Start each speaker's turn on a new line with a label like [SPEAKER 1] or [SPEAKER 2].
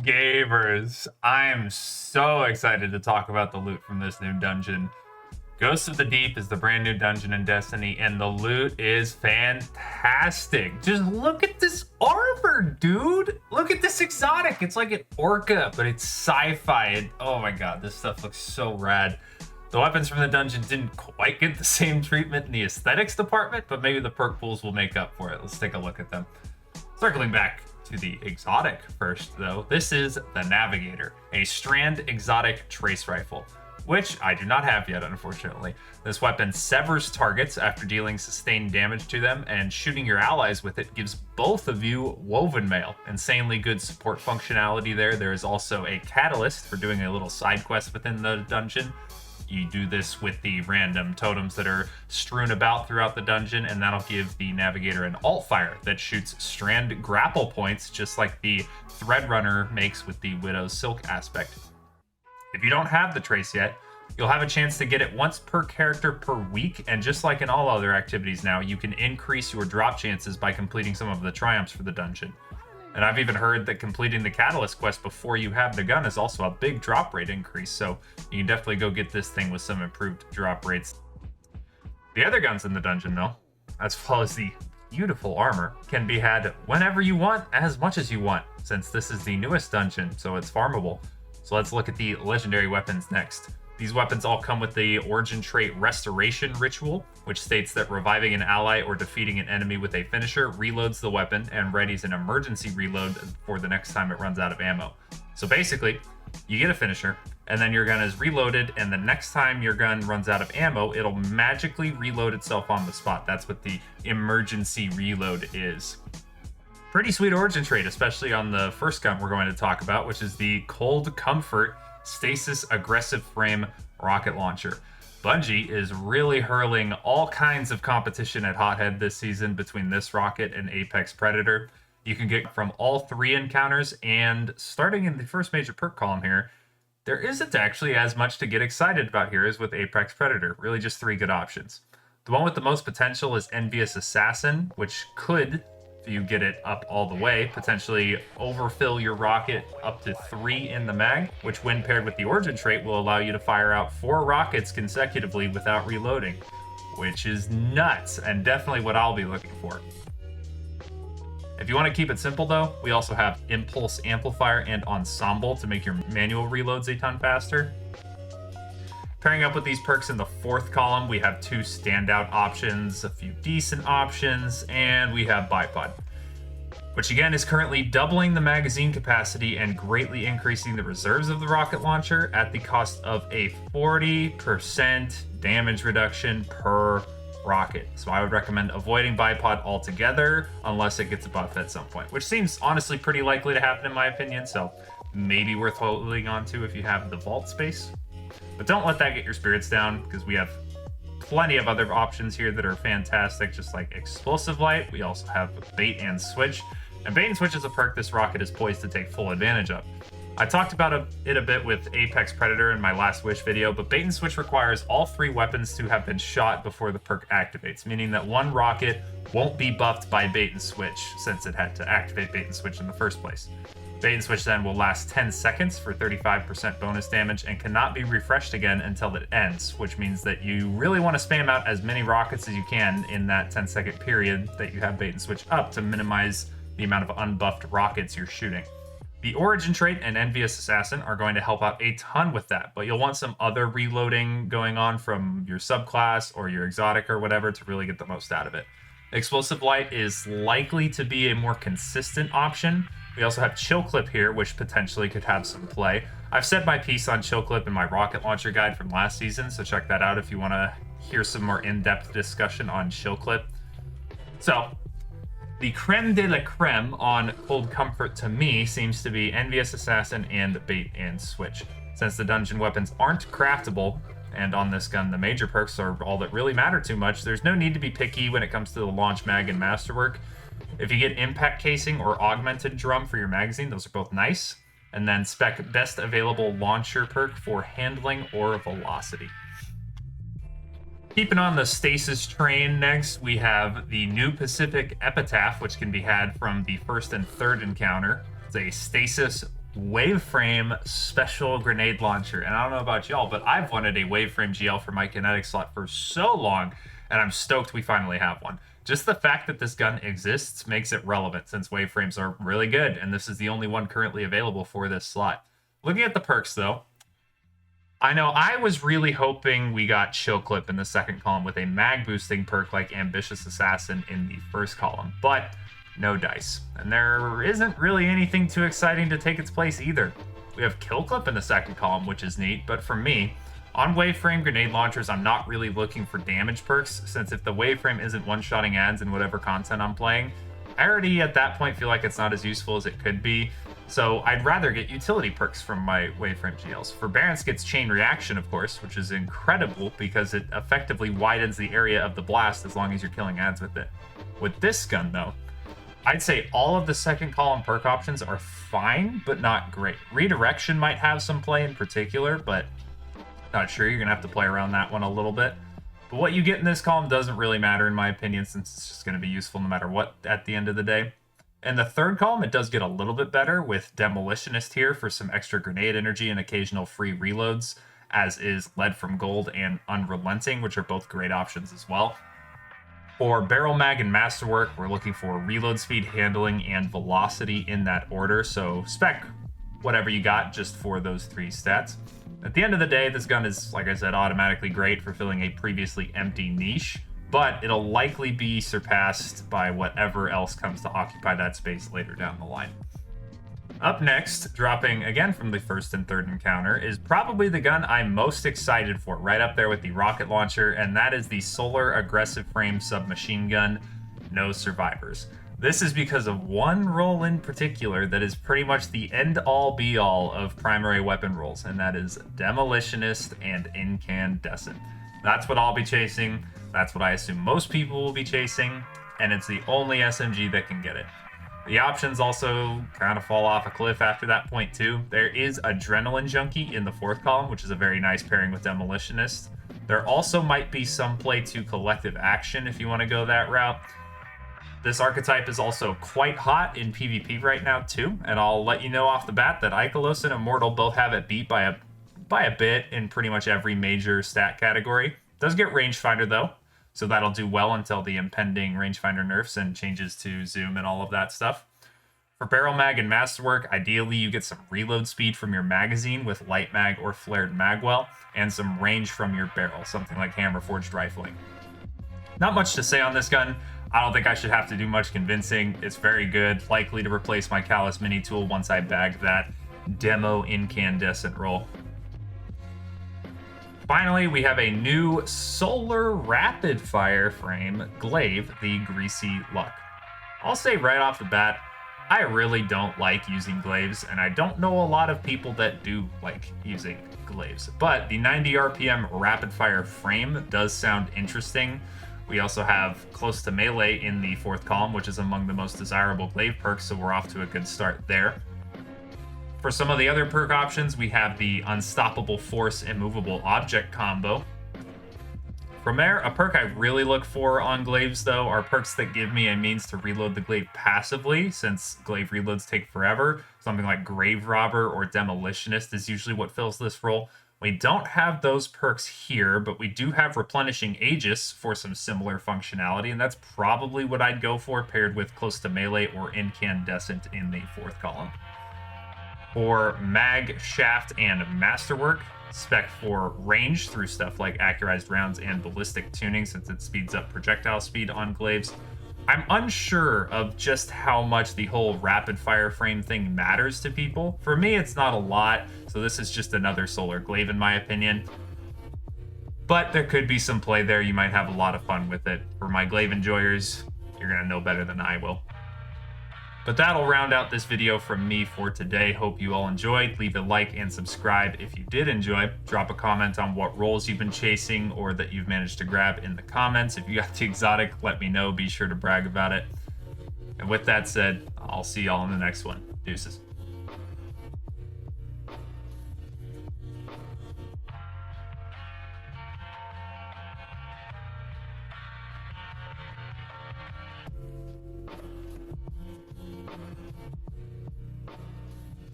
[SPEAKER 1] Gamers, I'm so excited to talk about the loot from this new dungeon. Ghosts of the Deep is the brand new dungeon in Destiny, and the loot is fantastic. Just look at this armor, dude. Look at this exotic. It's like an orca, but it's sci-fi. Oh my god, this stuff looks so rad. The weapons from the dungeon didn't quite get the same treatment in the aesthetics department, but maybe the perk pools will make up for it. Let's take a look at them. Circling back to the exotic first, though, this is the Navigator, a strand exotic trace rifle, which I do not have yet, unfortunately. This weapon severs targets after dealing sustained damage to them, and shooting your allies with it gives both of you woven mail. Insanely good support functionality there. There is also a catalyst for doing a little side quest within the dungeon. You do this with the random totems that are strewn about throughout the dungeon, and that'll give the Navigator an alt fire that shoots strand grapple points, just like the Thread Runner makes with the Widow's Silk aspect. If you don't have the trace yet, you'll have a chance to get it once per character per week, and just like in all other activities now, you can increase your drop chances by completing some of the triumphs for the dungeon. And I've even heard that completing the Catalyst quest before you have the gun is also a big drop rate increase, so you can definitely go get this thing with some improved drop rates. The other guns in the dungeon, though, as well as the beautiful armor, can be had whenever you want, as much as you want, since this is the newest dungeon, so it's farmable. So let's look at the legendary weapons next. These weapons all come with the origin trait Restoration Ritual, which states that reviving an ally or defeating an enemy with a finisher reloads the weapon and readies an emergency reload for the next time it runs out of ammo. So basically, you get a finisher, and then your gun is reloaded, and the next time your gun runs out of ammo, it'll magically reload itself on the spot. That's what the emergency reload is. Pretty sweet origin trait, especially on the first gun we're going to talk about, which is the Cold Comfort Stasis Aggressive Frame Rocket Launcher. Bungie is really hurling all kinds of competition at Hothead this season between this rocket and Apex Predator. You can get from all three encounters, and starting in the first major perk column here, there isn't actually as much to get excited about here as with Apex Predator. Really just three good options. The one with the most potential is Envious Assassin, which could, if you get it up all the way, potentially overfill your rocket up to 3 in the mag, which when paired with the origin trait will allow you to fire out 4 rockets consecutively without reloading, which is nuts and definitely what I'll be looking for. If you want to keep it simple though, we also have Impulse Amplifier and Ensemble to make your manual reloads a ton faster. Pairing up with these perks in the fourth column, we have 2 standout options, a few decent options, and we have Bipod, which again is currently doubling the magazine capacity and greatly increasing the reserves of the rocket launcher at the cost of a 40% damage reduction per rocket. So I would recommend avoiding Bipod altogether unless it gets a buff at some point, which seems honestly pretty likely to happen in my opinion, so maybe worth holding on to if you have the vault space. But don't let that get your spirits down, because we have plenty of other options here that are fantastic, just like Explosive Light. We also have Bait and Switch. And Bait and Switch is a perk this rocket is poised to take full advantage of. I talked about it a bit with Apex Predator in my last Wish video, but Bait and Switch requires all 3 weapons to have been shot before the perk activates, meaning that one rocket won't be buffed by Bait and Switch since it had to activate Bait and Switch in the first place. Bait and Switch then will last 10 seconds for 35% bonus damage and cannot be refreshed again until it ends, which means that you really want to spam out as many rockets as you can in that 10-second period that you have Bait and Switch up to minimize the amount of unbuffed rockets you're shooting. The Origin trait and Envious Assassin are going to help out a ton with that, but you'll want some other reloading going on from your subclass or your exotic or whatever to really get the most out of it. Explosive Light is likely to be a more consistent option. We also have Chill Clip here, which potentially could have some play. I've said my piece on Chill Clip in my rocket launcher guide from last season, so check that out if you want to hear some more in-depth discussion on Chill Clip. So, the creme de la creme on Cold Comfort to me seems to be Envious Assassin and Bait and Switch. Since the dungeon weapons aren't craftable, and on this gun the major perks are all that really matter too much, there's no need to be picky when it comes to the launch mag and masterwork. If you get Impact Casing or Augmented Drum for your magazine, those are both nice. And then spec Best Available Launcher perk for Handling or Velocity. Keeping on the stasis train next, we have the new Pacific Epitaph, which can be had from the first and third encounter. It's a stasis Waveframe special grenade launcher. And I don't know about y'all, but I've wanted a Waveframe GL for my kinetic slot for so long, and I'm stoked we finally have one. Just the fact that this gun exists makes it relevant, since Waveframes are really good, and this is the only one currently available for this slot. Looking at the perks, though, I know I was really hoping we got Chill Clip in the second column with a mag boosting perk like Ambitious Assassin in the first column, but no dice. And there isn't really anything too exciting to take its place either. We have Kill Clip in the second column, which is neat, but for me, on Waveframe grenade launchers, I'm not really looking for damage perks, since if the Waveframe isn't one-shotting ads in whatever content I'm playing, I already at that point feel like it's not as useful as it could be, so I'd rather get utility perks from my Waveframe GLs. Forbearance gets Chain Reaction, of course, which is incredible because it effectively widens the area of the blast as long as you're killing ads with it. With this gun, though, I'd say all of the second column perk options are fine, but not great. Redirection might have some play in particular, but not sure. You're going to have to play around that one a little bit. But what you get in this column doesn't really matter, in my opinion, since it's just going to be useful no matter what at the end of the day. In the third column, it does get a little bit better with Demolitionist here for some extra grenade energy and occasional free reloads, as is Lead from Gold and Unrelenting, which are both great options as well. For Barrel Mag and Masterwork, we're looking for reload speed, handling, and velocity in that order, so spec whatever you got just for those three stats. At the end of the day, this gun is, like I said, automatically great for filling a previously empty niche, but it'll likely be surpassed by whatever else comes to occupy that space later down the line. Up next, dropping again from the first and third encounter, is probably the gun I'm most excited for, right up there with the rocket launcher, and that is the Solar Aggressive Frame Submachine Gun, No Survivors. This is because of one role in particular that is pretty much the end-all be-all of primary weapon roles, and that is Demolitionist and Incandescent. That's what I'll be chasing, that's what I assume most people will be chasing, and it's the only SMG that can get it. The options also kind of fall off a cliff after that point too. There is Adrenaline Junkie in the fourth column, which is a very nice pairing with Demolitionist. There also might be some play to Collective Action if you want to go that route. This archetype is also quite hot in PvP right now too, and I'll let you know off the bat that Ikelos and Immortal both have it beat by a bit in pretty much every major stat category. It does get Rangefinder though, so that'll do well until the impending Rangefinder nerfs and changes to zoom and all of that stuff. For Barrel Mag and Masterwork, ideally you get some reload speed from your magazine with Light Mag or Flared Magwell, and some range from your barrel, something like Hammer Forged Rifling. Not much to say on this gun. I don't think I should have to do much convincing. It's very good, likely to replace my Callus Mini Tool once I bag that demo Incandescent roll. Finally, we have a new Solar Rapid Fire Frame Glaive, the Greasy Luck. I'll say right off the bat, I really don't like using glaives, and I don't know a lot of people that do like using glaives, but the 90 RPM Rapid Fire Frame does sound interesting. We also have Close to Melee in the fourth column, which is among the most desirable glaive perks, so we're off to a good start there. For some of the other perk options, we have the Unstoppable Force Immovable Object combo. From there, a perk I really look for on glaives, though, are perks that give me a means to reload the glaive passively, since glaive reloads take forever. Something like Grave Robber or Demolitionist is usually what fills this role. We don't have those perks here, but we do have Replenishing Aegis for some similar functionality, and that's probably what I'd go for paired with Close to Melee or Incandescent in the fourth column. For Mag, Shaft, and Masterwork, spec for range through stuff like Accurized Rounds and Ballistic Tuning, since it speeds up projectile speed on glaives. I'm unsure of just how much the whole rapid fire frame thing matters to people. For me, it's not a lot, so this is just another solar glaive in my opinion. But there could be some play there. You might have a lot of fun with it. For my glaive enjoyers, you're gonna know better than I will. But that'll round out this video from me for today. Hope you all enjoyed. Leave a like and subscribe if you did enjoy. Drop a comment on what roles you've been chasing or that you've managed to grab in the comments. If you got the exotic, let me know. Be sure to brag about it. And with that said, I'll see y'all in the next one. Deuces.